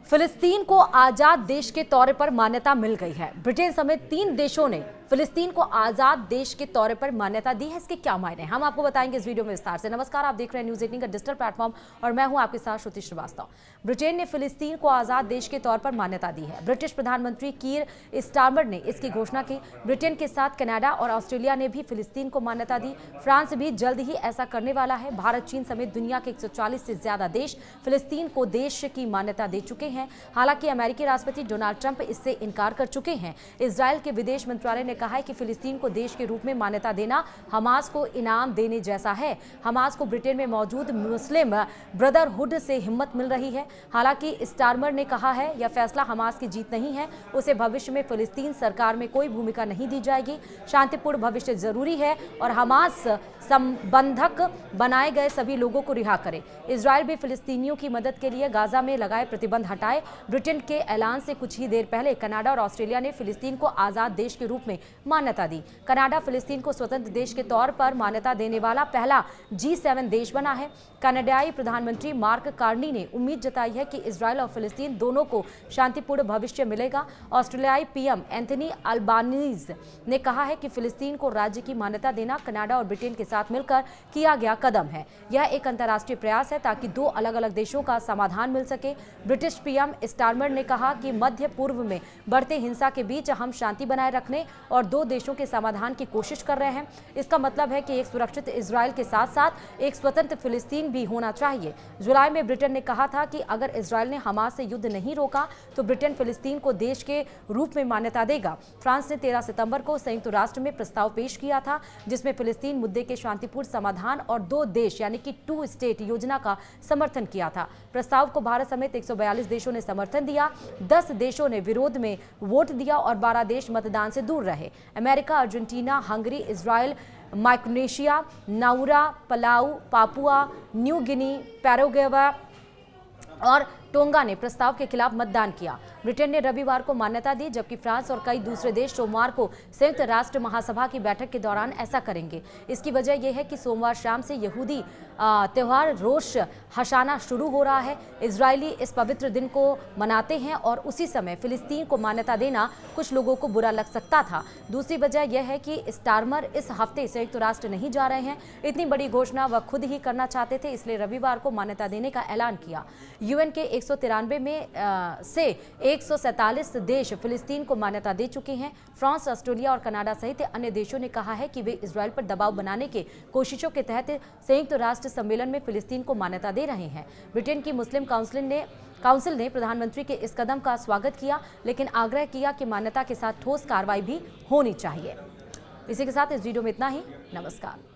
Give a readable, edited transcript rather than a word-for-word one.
फिलिस्तीन को आजाद देश के तौर पर मान्यता मिल गई है। ब्रिटेन समेत 3 देशों ने फिलिस्तीन को आजाद देश के तौर पर मान्यता दी है। इसके क्या मायने हैं हम आपको बताएंगे इस वीडियो में विस्तार से। नमस्कार, आप देख रहे हैं न्यूज़ 18 का डिजिटल प्लेटफॉर्म और मैं हूं आपके साथ श्रुति श्रीवास्तव। ब्रिटेन ने फिलिस्तीन को आजाद देश के तौर पर मान्यता दी है। ब्रिटिश प्रधानमंत्री कीर स्टारमर ने इसकी घोषणा की। ब्रिटेन के साथ कनाडा और ऑस्ट्रेलिया ने भी फिलिस्तीन को मान्यता दी। फ्रांस भी जल्द ही ऐसा करने वाला है। भारत, चीन समेत दुनिया के 140 से ज्यादा देश फिलिस्तीन को देश की मान्यता दे चुके हैं। हालांकि अमेरिकी राष्ट्रपति डोनाल्ड ट्रंप इससे इनकार कर चुके हैं। इजरायल के विदेश मंत्रालय ने कहा है कि फिलिस्तीन को देश के रूप में मान्यता देना हमास को इनाम देने जैसा है। हमास को ब्रिटेन में मौजूद मुस्लिम ब्रदरहुड से हिम्मत मिल रही है। हालांकि स्टारमर ने कहा है यह फैसला हमास की जीत नहीं है। उसे भविष्य में फिलिस्तीन सरकार में कोई भूमिका नहीं दी जाएगी। शांतिपूर्ण भविष्य जरूरी है और हमास संबंधक बनाए गए सभी लोगों को रिहा करे। इजरायल भी फिलिस्तीनियों की मदद के लिए गाजा में लगाए प्रतिबंध हटाए। ब्रिटेन के ऐलान से कुछ ही देर पहले कनाडा और ऑस्ट्रेलिया ने फिलिस्तीन को आजाद देश के रूप में मान्यता दी। कनाडा फिलिस्तीन को स्वतंत्र देश के तौर पर मान्यता देने वाला पहला G7 देश बना है। कनाडाई प्रधानमंत्री मार्क कार्नी ने उम्मीद जताई है कि इजरायल और फिलिस्तीन दोनों को शांतिपूर्ण भविष्य मिलेगा। ऑस्ट्रेलियाई पीएम एंथनी अल्बानीज ने कहा है कि फिलिस्तीन को राज्य की मान्यता देना कनाडा और ब्रिटेन के साथ मिलकर किया गया कदम है। यह एक अंतर्राष्ट्रीय प्रयास है ताकि 2 अलग-अलग देशों का समाधान मिल सके। ब्रिटिश पीएम स्टारमर ने कहा कि मध्य पूर्व में बढ़ते हिंसा के बीच हम शांति बनाए रखने और 2 देशों के समाधान की कोशिश कर रहे हैं। इसका मतलब है कि एक सुरक्षित इजरायल के साथ साथ एक स्वतंत्र फिलिस्तीन भी होना चाहिए। जुलाई में ब्रिटेन ने कहा था कि अगर इजरायल ने हमास से युद्ध नहीं रोका तो ब्रिटेन फिलिस्तीन को देश के रूप में मान्यता देगा। फ्रांस ने 13 सितंबर को संयुक्त राष्ट्र में प्रस्ताव पेश किया था जिसमें फिलिस्तीन मुद्दे के शांतिपूर्ण समाधान और 2 देश यानी कि 2 स्टेट योजना का समर्थन किया था। प्रस्ताव को भारत समेत 142 देशों ने समर्थन दिया। 10 देशों ने विरोध में वोट दिया और 12 देश मतदान से दूर रहे। America, Argentina, Hungary, Israel, Micronesia, Nauru, Palau, Papua New Guinea, Paraguay और टोंगा ने प्रस्ताव के खिलाफ मतदान किया। ब्रिटेन ने रविवार को मान्यता दी जबकि फ्रांस और कई दूसरे देश सोमवार को संयुक्त राष्ट्र महासभा की बैठक के दौरान ऐसा करेंगे। इसकी वजह यह है कि सोमवार शाम से यहूदी त्योहार रोश हशाना शुरू हो रहा है। इजरायली इस पवित्र दिन को मनाते हैं और उसी समय फिलिस्तीन को मान्यता देना कुछ लोगों को बुरा लग सकता था। दूसरी वजह यह है कि स्टारमर इस हफ्ते संयुक्त राष्ट्र नहीं जा रहे हैं। इतनी बड़ी घोषणा वह खुद ही करना चाहते थे, इसलिए रविवार को मान्यता देने का ऐलान किया। यूएन के 193 में से 147 देश फिलिस्तीन को मान्यता दे चुके हैं। फ्रांस, ऑस्ट्रेलिया और कनाडा सहित अन्य देशों ने कहा है कि वे इजरायल पर दबाव बनाने के कोशिशों के तहत संयुक्त राष्ट्र सम्मेलन में फिलिस्तीन को मान्यता दे रहे हैं। ब्रिटेन की मुस्लिम काउंसिल ने प्रधानमंत्री के इस कदम का स्वागत किया लेकिन आग्रह किया कि मान्यता के साथ ठोस कार्रवाई भी होनी चाहिए। इसी के साथ इस वीडियो में इतना ही। नमस्कार।